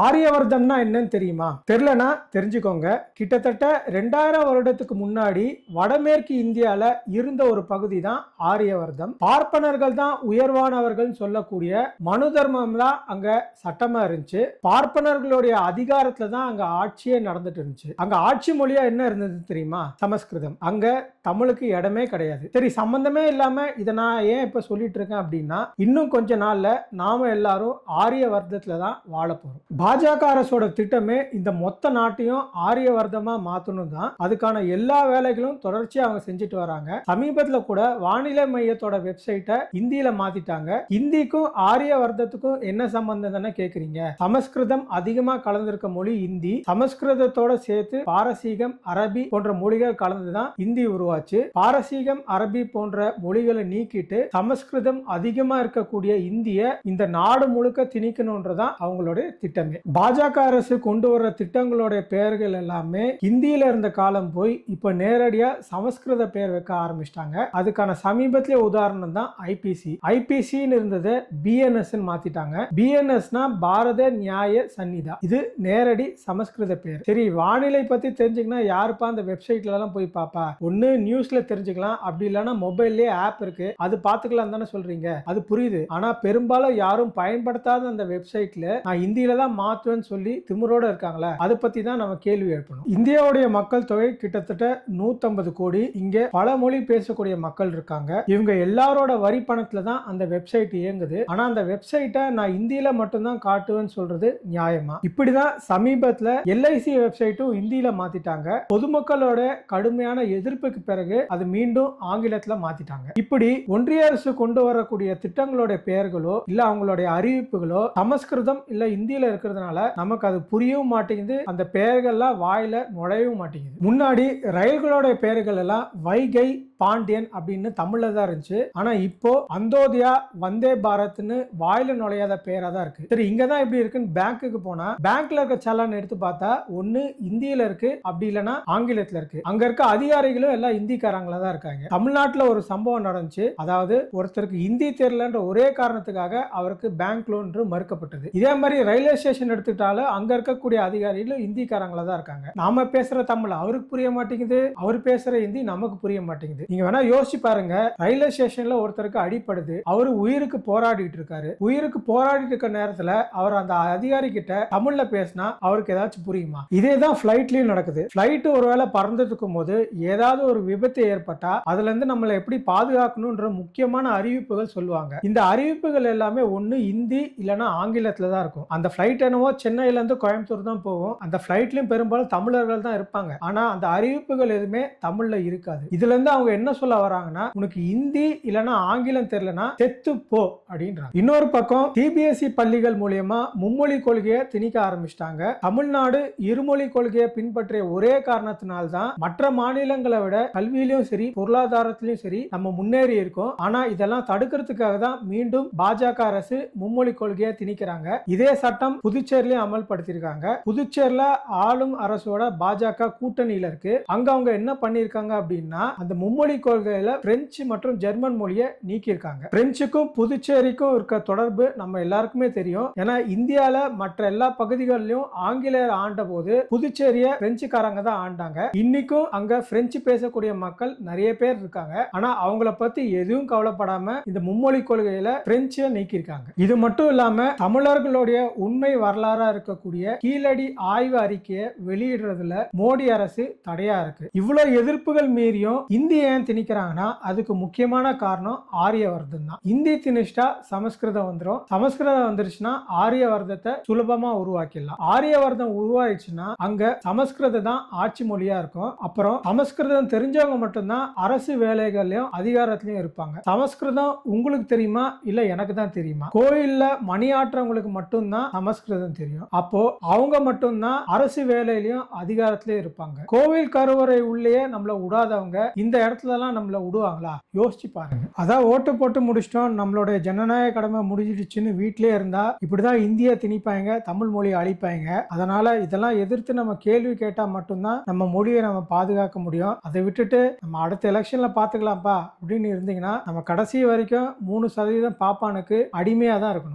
ஆரியவர்தம்னா என்னன்னு தெரியுமா? தெரியலனா தெரிஞ்சுக்கோங்க. கிட்டத்தட்ட 2000 வருடத்துக்கு முன்னாடி வடமேற்கு இந்தியால இருந்த ஒரு பகுதி தான் ஆரியவர்தம். பார்ப்பனர்கள் தான் உயர்வானவர்கள் சொல்லக்கூடிய மனு தர்மம் தான் அங்க சட்டமா இருந்துச்சு. பார்ப்பனர்களுடைய அதிகாரத்துல தான் அங்க ஆட்சியே நடந்துட்டு இருந்துச்சு. அங்க ஆட்சி மொழியா என்ன இருந்தது தெரியுமா? சமஸ்கிருதம். அங்க தமிழுக்கு இடமே கிடையாது. சரி, சம்பந்தமே இல்லாம இதை நான் ஏன் இப்ப சொல்லிட்டு இருக்கேன் அப்படின்னா, இன்னும் கொஞ்ச நாள்ல நாம எல்லாரும் ஆரியவர்தத்துல தான் வாழ போறோம். பாஜக அரசோட திட்டமே இந்த மொத்த நாட்டையும் ஆரியவர்தமா மாத்தணும் தான். அதுக்கான எல்லா வேலைகளும் தொடர்ச்சியா அவங்க செஞ்சுட்டு வராங்க. சமீபத்துல கூட வானிலை மையத்தோட வெப்சைட்டை இந்தியில மாத்திட்டாங்க. இந்திக்கும் ஆரியவர்தத்துக்கும் என்ன சம்பந்தம் தானே கேக்குறீங்க? சமஸ்கிருதம் அதிகமா கலந்திருக்க மொழி இந்தி. சமஸ்கிருதத்தோட சேர்த்து பாரசீகம், அரபி போன்ற மொழிகள் கலந்துதான் இந்தி உருவாச்சு. பாரசீகம், அரபி போன்ற மொழிகளை நீக்கிட்டு சமஸ்கிருதம் அதிகமா இருக்கக்கூடிய இந்திய இந்த நாடு முழுக்க திணிக்கணும்ன்றதான் அவங்களுடைய திட்டமே. பாஜக அரசு கொண்டு வர திட்டங்களுடைய பெயர்கள் எல்லாமே ஹிந்தியில இருந்த காலம் போய் இப்ப நேரடியா சமஸ்கிருத பெயர் வைக்க ஆரம்பிச்சிட்டாங்க. அதுக்கான சமீபத்திய உதாரணம் தான் ஐபிசி. ஐபிசின்னு இருந்தது பிஎன்எஸ் மாத்திட்டாங்க. பிஎன்எஸ்னா பாரத நியாய சன்னிதா. இது நேரடி சமஸ்கிருத பெயர். சரி, வானிலை பத்தி தெரிஞ்சுக்கணும் யாருப்பா அந்த வெப்சைட்ல எல்லாம் போய் பாப்பா? ஒன்னு நியூஸ்ல தெரிஞ்சுக்கலாம், அப்படி இல்லைன்னா மொபைல்லே ஆப் இருக்கு, அது பாத்துக்கலாம் தானே சொல்றீங்க. அது புரியுது. ஆனா பெரும்பாலும் யாரும் பயன்படுத்தாத அந்த வெப்சைட்ல நான் இந்தியில தான் மாத்துவேன்னு சொல்லி திமிரோட இருக்காங்களே, அதை பத்தி தான் நம்ம கேள்வி எழுப்பணும். இந்தியாவுடைய மக்கள் தொகை கிட்டத்தட்ட 150 கோடி. இங்க பல மொழி பேசக்கூடிய மக்கள் இருக்காங்க. இவங்க எல்லாரோட வரி பணத்துல தான் அந்த வெப்சைட் இயங்குது. ஆனா அந்த வெப்சைட்டை நான் இந்தியில மட்டும்தான் காட்டுவேன்னு சொல்றது நியாயமா? இப்படிதான் சமீபத்துல எல்ஐசி வெப்சைட்டும் இந்தியில மாத்திட்டாங்க. பொதுமக்களோட கடுமையான எதிர்ப்புக்கு பிறகு அது மீண்டும் ஆங்கிலத்துல மாத்திட்டாங்க. இப்படி ஒன்றிய அரசு கொண்டு வரக்கூடிய திட்டங்களோட பெயர்களோ இல்ல அவங்களுடைய அறிவிப்புகளோ சமஸ்கிருதம் இல்ல இந்தியில இருக்கிறதுனால நமக்கு அது புரியவும் மாட்டேங்குது. அந்த பெயர்கள்லாம் வாயில நுழையவும் மாட்டேங்குது. முன்னாடி ரயில்களோட பெயர்கள் எல்லாம் வைகை, பாண்டியன் அப்படின்னு தமிழ்ல தான் இருந்துச்சு. ஆனா இப்போ அந்தோதயா, வந்தே பாரத்னு வாயில நுழையாத பெயரா தான் இருக்கு. சரி, இங்க தான் எப்படி இருக்குன்னு பேங்க்குக்கு போனா பேங்க்ல இருக்க சலான் எடுத்து பார்த்தா ஒன்னு இந்தியில இருக்கு, அப்படி இல்லைன்னா ஆங்கிலத்துல இருக்கு. அங்க இருக்க அதிகாரிகளும் எல்லாம் இந்திக்காரங்களா தான் இருக்காங்க. தமிழ்நாட்டுல ஒரு சம்பவம் நடந்துச்சு. அதாவது ஒருத்தருக்கு இந்தி தெரியலன்ற ஒரே காரணத்துக்காக அவருக்கு பேங்க் லோன் மறுக்கப்பட்டது. இதே மாதிரி ரயில்வே ஸ்டேஷன் எடுத்துட்டாலும் அங்க இருக்கக்கூடிய அதிகாரிகளும் இந்திக்காரங்களா தான் இருக்காங்க. நாம பேசுற தமிழ் அவருக்கு புரிய மாட்டேங்குது, அவர் பேசுற ஹிந்தி நமக்கு புரிய மாட்டேங்குது. நீங்க வேணா யோசிச்சு பாருங்க. ரயில்வே ஸ்டேஷன்ல ஒருத்தருக்கு அடிப்படுது, அவரு உயிருக்கு போராடிட்டு இருக்காரு. உயிருக்கு போராடிட்டு இருக்க நேரத்துல அவர் அந்த அதிகாரி கிட்ட தமிழ்ல பேசினா அவருக்கு ஏதாச்சும் புரியுமா? இதே தான் பிளைட்லயும் நடக்குது. பிளைட் ஒருவேளை பறந்துட்டு இருக்கும் போது ஏதாவது ஒரு விபத்து ஏற்பட்டா அதுல இருந்து நம்மளை எப்படி பாதுகாக்கணும்ன்ற முக்கியமான அறிவிப்புகள் சொல்லுவாங்க. இந்த அறிவிப்புகள் எல்லாமே ஒண்ணு இந்தி இல்லைன்னா ஆங்கிலத்துல தான் இருக்கும். அந்த பிளைட் என்னவோ சென்னையில இருந்து கோயம்புத்தூர் தான் போகும். அந்த பிளைட்லயும் பெரும்பாலும் தமிழர்கள் தான் இருப்பாங்க. ஆனா அந்த அறிவிப்புகள் எதுவுமே தமிழ்ல இருக்காது. இதுல இருந்து அவங்க என்ன சொல்ல வராங்கன்னா, உனக்கு இந்தி இல்லனா ஆங்கிலம் தெரியலனா செத்து போ அப்படின்றாங்க. இன்னொரு பக்கம் சிபிஎஸ்இ பள்ளிகள் மூலமா மும்மொழி கொள்கையை திணிக்க ஆரம்பிச்சிட்டாங்க. தமிழ்நாடு இருமொழி கொள்கையை பின்பற்றிய ஒரே காரணத்தினால்தான் மற்ற மாநிலங்களை விட கல்வியிலும் சரி பொருளாதாரத்திலும் சரி நம்ம முன்னேறி இருக்கோம். ஆனா இதெல்லாம் தடுக்கிறதுக்காக தான் மீண்டும் பாஜக அரசு மும்மொழி கொள்கையை திணிக்கிறாங்க. இதே சட்டம் புதுச்சேரியிலும் அமல்படுத்தியிருக்காங்க. புதுச்சேரியில ஆளும் அரசோட பாஜக கூட்டணியில இருக்கு. அங்க அவங்க என்ன பண்ணிருக்காங்க அப்படின்னா, அந்த மும்மொழி கொள்கையில பிரெஞ்சு மற்றும் ஜெர்மன் மொழியை நீக்கியிருக்காங்க. பிரெஞ்சுக்கும் புதுச்சேரிக்கும் இருக்க தொடர்பு நம்ம எல்லாருக்குமே தெரியும். ஏன்னா இந்தியால மற்ற எல்லா பகுதிகளிலும் ஆங்கிலேயர் ஆண்ட போது புதுச்சேரிய பிரெஞ்சுக்காரங்க தான் ஆண்டாங்க. இன்னைக்கும் அங்க பிரெஞ்சு பேசக்கூடிய மக்கள் நிறைய பேர் இருக்காங்க. ஆனா அவங்கள பத்தி எதுவும் கவலைப்படாம இந்த மும்மொழி கொள்கையில பிரெஞ்சை நீக்கியிருக்காங்க. இது மட்டும் இல்லாம தமிழர்களுடைய உண்மை வரலாறா இருக்கக்கூடிய கீழடி ஆய்வு அறிக்கையை வெளியிடுறதுல மோடி அரசு தடையா இருக்கு. இவ்வளவு எதிர்ப்புகள் மீறியும் இந்தி ஏன் திணிக்கிறாங்கன்னா அதுக்கு முக்கியமான காரணம் ஆரியவர்தம் தான். இந்தி திணிச்சா சமஸ்கிருதம் வந்துடும். சமஸ்கிருதம் வந்துருச்சுன்னா ஆரியவர்தத்தை சுலபமா உருவாக்கிடலாம். ஆரியவர்தம் உருவாயிடுச்சுன்னா அங்க சமஸ்கிருதம் தான் ஆட்சி மொழியா இருக்கும். அப்புறம் சமஸ்கிருதம் தெரிஞ்சவங்க மட்டும்தான் அரசு வேலைகள்லயும் அதிகாரத்திலயும் இருப்பாங்க. சமஸ்கிருதம் உங்களுக்கு தெரியுமா இல்ல எனக்கு தான் தெரியுமா? கோயில்ல மணி ஆற்றவங்களுக்கு மட்டும்தான் சமஸ்கிருதம் தெரியும். அப்போ அவங்க மட்டும்தான் அரசு வேலையிலயும் அதிகாரத்திலயும் இருப்பாங்க. கோவில் கருவறை உள்ளே நம்மள விடாதவங்க இந்த இடத்துல எல்லாம் நம்மள விடுவாங்களா? யோசிச்சு பாருங்க. அதான் ஓட்டு போட்டு முடிச்சிட்டோம், நம்மளுடைய ஜனநாயக கடமை முடிஞ்சிடுச்சுன்னு வீட்டிலே இருந்தா இப்படிதான் இந்திய திணிப்பாங்க, தமிழ் மொழியை அழிப்பாங்க. அதனால இதெல்லாம் எதிர்த்து நம்ம கேள்வி கேட்டா மட்டும்தான் நம்ம மொழியை நம்ம பாதுகாக்க முடியும். அதை விட்டுட்டு நம்ம அடுத்த எலெக்ஷன்ல பாத்துக்கலாம்ப்பா அப்படின்னு இருந்தீங்கன்னா நம்ம கடைசி வரைக்கும் 3% பாப்பானுக்கு அடிமையா தான் இருக்கணும்.